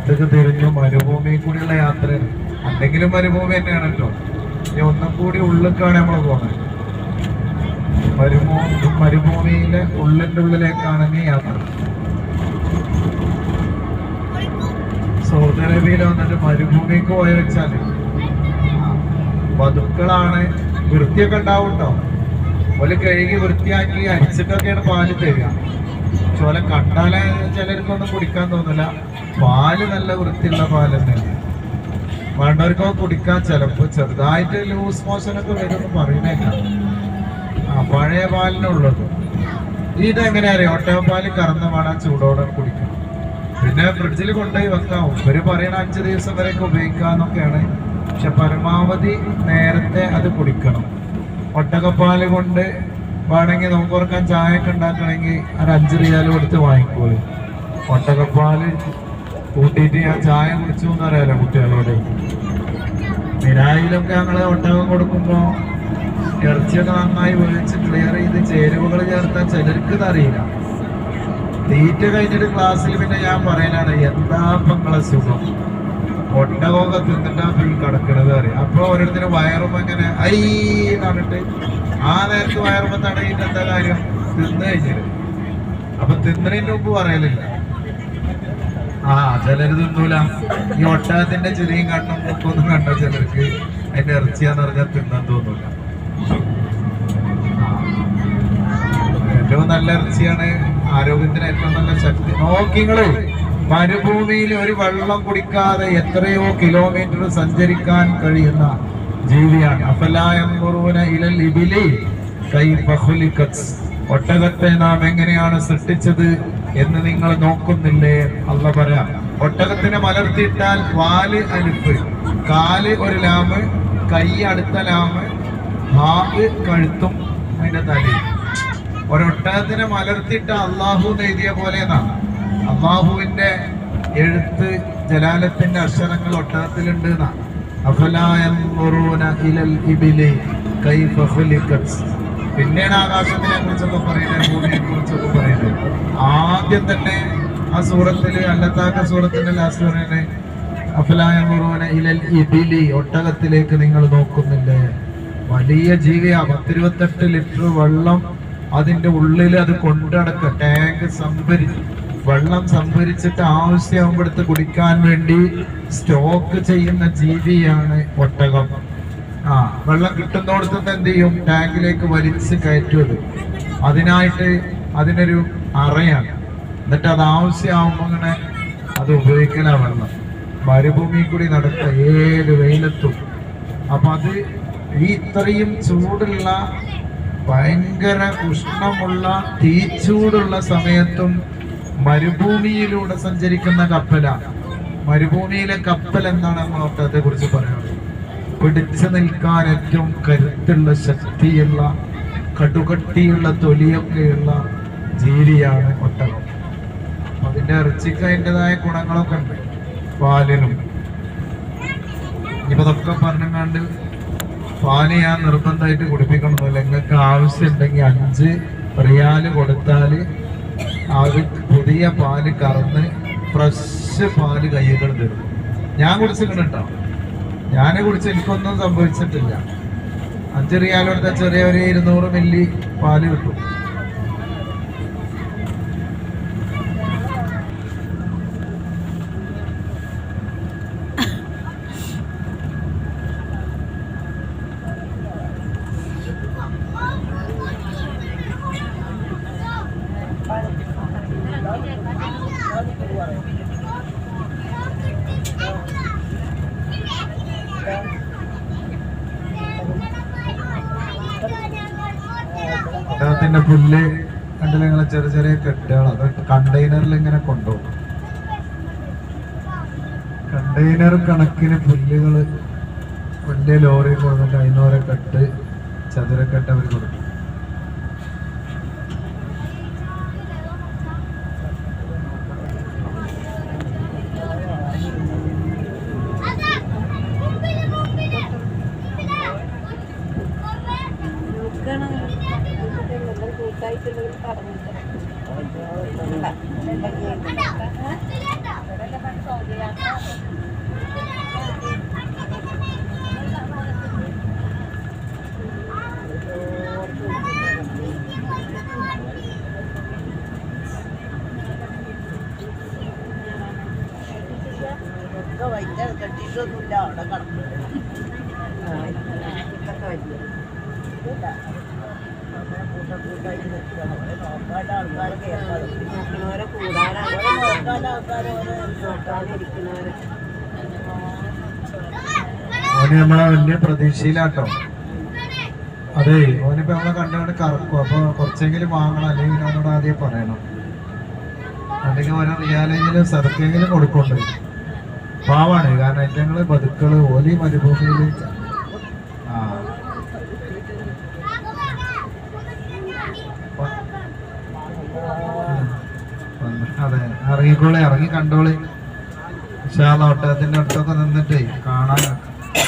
വലത്തേക്ക് തിരിഞ്ഞു മരുഭൂമി കൂടിയുള്ള യാത്രയാണ്. അല്ലെങ്കിലും മരുഭൂമി തന്നെയാണല്ലോ. ഇനി ഒന്നും കൂടി ഉള്ളിലേക്കാണ് നമ്മൾ പോകുന്നത്. മരുഭൂമിയിലെ ഉള്ളിന്റെ ഉള്ളിലേക്കാണ് ഈ യാത്ര. സൗദി അറേബ്യയിൽ വന്നിട്ട് മരുഭൂമിക്ക് പോയ വെച്ചാല് വധുക്കളാണ്. വൃത്തിയൊക്കെ ഉണ്ടാവുണ്ടോ? ഒരു കഴുകി വൃത്തിയാക്കി അരിച്ചിട്ടൊക്കെയാണ് പാല് തരിക. ചോല കണ്ടാലേ ചിലർക്കൊന്നും കുടിക്കാൻ തോന്നില്ല. പാല് നല്ല വൃത്തിയുള്ള പാല് തന്നെയാണ്. വേണ്ടവർക്കൊക്കെ കുടിക്കാൻ ചിലപ്പോൾ ചെറുതായിട്ട് ലൂസ് മോഷനൊക്കെ വരുമെന്ന് പറയുന്നേക്കാം. പഴയ പാലിനുള്ളത്. ഇതെങ്ങനെയാ അറിയാം? ഒട്ടകപ്പാല് കറന്ന പാടാൻ ചൂടോടെ കുടിക്കണം. പിന്നെ ഫ്രിഡ്ജിൽ കൊണ്ടുപോയി വെക്കാം. ഇവര് പറയണ 5 ദിവസം വരെയൊക്കെ ഉപയോഗിക്കാന്നൊക്കെയാണ്. പക്ഷെ പരമാവധി നേരത്തെ അത് കുടിക്കണം. ഒട്ടകപ്പാല് കൊണ്ട് വേണമെങ്കിൽ നമുക്ക് ഓർക്കാൻ ചായ ഒക്കെ ഉണ്ടാക്കണമെങ്കിൽ ഒരു 5 റിയാൽ കൊടുത്ത് വാങ്ങിക്കോളൂ. ഒട്ടകപ്പാല് കൂട്ടിയിട്ട് ഞാൻ ചായ കുടിച്ചു എന്നറിയാലോ കുട്ടികളോട്. മിനായിലൊക്കെ ഞങ്ങള് ഒട്ടകം കൊടുക്കുമ്പോ ഇറച്ചിയൊക്കെ നന്നായി വേവിച്ച് ക്ലിയർ ചെയ്ത് ചേരുവകൾ ചേർത്താൽ ചിലർക്ക് ഇതറിയില്ല. തീറ്റ കഴിഞ്ഞിട്ട് ക്ലാസ്സിൽ പിന്നെ ഞാൻ പറയാനാണ്, എന്താ നിങ്ങളെ സുഖം, ഒട്ടകമൊക്കെ തിന്നിട്ടാ ഈ കിടക്കണത് അറിയാം. അപ്പൊ ഓരോരുത്തരും വയറുമ്പോ ഇങ്ങനെ ഐ പറഞ്ഞിട്ട് ആ നേരത്ത് വയറുമ്പോ തടയിട്ട് എന്താ കാര്യം? തിന്നു കഴിഞ്ഞിട്ട്. അപ്പൊ തിന്നതിന്റെ മുമ്പ് പറയലില്ല. ചിലര് തിന്നൂല. ഈ ഒട്ടകത്തിന്റെ ചെറിയും കണ്ണും മുക്കൊന്നും കണ്ട ചിലർക്ക് അതിന്റെ ഇറച്ചിയാന്ന് പറഞ്ഞാൽ തിന്നാൻ തോന്നൂല. ഏറ്റവും നല്ല ഇറച്ചിയാണ്, ആരോഗ്യത്തിന് ഏറ്റവും നല്ല ശക്തി. നോക്കിങ്ങള് മരുഭൂമിയിൽ ഒരു വെള്ളം കുടിക്കാതെ എത്രയോ കിലോമീറ്റർ സഞ്ചരിക്കാൻ കഴിയുന്ന ജീവിയാണ്. ഒട്ടകത്തെ നാം എങ്ങനെയാണ് സൃഷ്ടിച്ചത് എന്ന് നിങ്ങൾ നോക്കുന്നില്ലേ? അല്ലാഹ് പറയാം, ഒട്ടകത്തിനെ മലർത്തിയിട്ടാൽ വാല് അലിഫ്, കാല് ഒരു ലാമ്, കൈ അടുത്ത ലാമ്, ഹാഗ് കഴുത്തും അതിന്റെ തലയും. ഒരൊട്ടകത്തിനെ മലർത്തിയിട്ട് അള്ളാഹു എഴുതിയ പോലെ എന്നാണ്. അള്ളാഹുവിന്റെ എഴുത്ത് ജലാലത്തിന്റെ അക്ഷരങ്ങൾ ഒട്ടകത്തിലുണ്ട് എന്നാണ്. പിന്നെയാണ് ആകാശത്തിനെ കുറിച്ചൊക്കെ പറയുന്നത്, ഭൂമിയെ കുറിച്ചൊക്കെ പറയുന്നത്. ആദ്യം തന്നെ ആ സൂറത്തില് അല്ലത്താക്ക സൂറത്തിന്റെ ലാസ്റ്റ് പറയുന്നത് അഫലായൻറുന ഇലൽ ഇബിലി, ഒട്ടകത്തിലേക്ക് നിങ്ങൾ നോക്കുന്നില്ലേ? വലിയ ജീവിയാ. 28 ലിറ്റർ വെള്ളം അതിന്റെ ഉള്ളിൽ അത് കൊണ്ടടക്ക ടാങ്ക് വെള്ളം സംഭരിച്ചിട്ട് ആവശ്യമാകുമ്പോഴത്ത് കുടിക്കാൻ വേണ്ടി സ്റ്റോക്ക് ചെയ്യുന്ന ജീവിയാണ് ഒട്ടകം. വെള്ളം കിട്ടുന്നിടത്തുനിന്ന് എന്ത് ചെയ്യും? ടാങ്കിലേക്ക് വലിച്ച് കയറ്റുന്നത്. അതിനായിട്ട് അതിനൊരു അറയാണ്. എന്നിട്ട് അത് ആവശ്യമാകുമ്പോ അങ്ങനെ അത് ഉപയോഗിക്കലാ വെള്ളം. മരുഭൂമി കൂടി നടക്ക ഏത് വെയിലത്തും. അപ്പൊ അത് ഈ ഇത്രയും ചൂടുള്ള ഭയങ്കര ഉഷ്ണമുള്ള തീച്ചൂടുള്ള സമയത്തും മരുഭൂമിയിലൂടെ സഞ്ചരിക്കുന്ന കപ്പലാണ്. മരുഭൂമിയിലെ കപ്പൽ എന്താണ് നമ്മൾ ഒട്ടകത്തെ കുറിച്ച് പറയുന്നത്? പിടിച്ചു നിൽക്കാൻ ഏറ്റവും കരുത്തുള്ള ശക്തിയുള്ള കടുകട്ടിയുള്ള തൊലിയൊക്കെയുള്ള ജീവിയാണ് ഒട്ടകം. അതിന്റെ ഇറച്ചിക്ക് അതിൻ്റെതായ ഗുണങ്ങളൊക്കെ ഉണ്ട്, പാലിനും. ഇപ്പൊ ഇതൊക്കെ പറഞ്ഞങ്ങാണ്ട് പാല് ഞാൻ നിർബന്ധമായിട്ട് കുടിപ്പിക്കണമെന്നില്ല. നിങ്ങൾക്ക് ആവശ്യമുണ്ടെങ്കിൽ 5 റിയാല് കൊടുത്താല് അത് പുതിയ പാല് കറന്ന് ഫ്രഷ് പാല് കയ്യുകൾ തരും. ഞാൻ കുടിച്ചിട്ടുണ്ടോ? ഞാനെ കുടിച്ച് എനിക്കൊന്നും സംഭവിച്ചിട്ടില്ല. 5 റിയാൽ കൊടുത്താൽ ചെറിയ ഒരു 200 മില്ലി പാല് കിട്ടും. ഒട്ടകത്തിന്റെ പുല്ല് കണ്ടില്ല നിങ്ങളെ? ചെറിയ ചെറിയ കെട്ടുകൾ, അത് കണ്ടെയ്നറിൽ ഇങ്ങനെ കൊണ്ടുപോകും. കണ്ടെയ്നർ കണക്കിന് പുല്ലുകള് വലിയ ലോറി കൊടുത്തിട്ട് 500 കെട്ട് ചതുരക്കെട്ട് അവർ കൊടുക്കും. വൈദ്യുതി കെട്ടിയിട്ടൊന്നുമില്ല അവിടെ കിടക്കുന്നത് കൂട്ടായിട്ട് നിൽക്കണം നോക്കാൻ്റെ ആൾക്കാർ കേൾക്കാതെ നോക്കുന്നവരെ കൂടാനാണ് നോക്കാൻ്റെ ആൾക്കാർ നോക്കാതിരിക്കുന്നവരെ ഓന് നമ്മളെ വലിയ പ്രതീക്ഷയിലാട്ടോ. അതെ, ഓനിപ്പോ നമ്മളെ കണ്ടുകൊണ്ട് കറക്കും. അപ്പൊ കുറച്ചെങ്കിലും വാങ്ങണം, അല്ലെങ്കിൽ അവനോട് ആദ്യം പറയണം. അല്ലെങ്കിൽ ഓരോ റിയാലെങ്കിലും സദക്കെങ്കിലും കൊടുക്കണ്ടേ. പാവാണ്, കാരണം ഏറ്റങ്ങള് ബതുക്കള് ഓലി മരുഭൂമിയില് അതെ ഇറങ്ങിക്കോളെ, ഇറങ്ങി കണ്ടോളെ. പക്ഷെ ആ ഒട്ടകത്തിന്റെ അടുത്തൊക്കെ നിന്നിട്ടേ കാണാൻ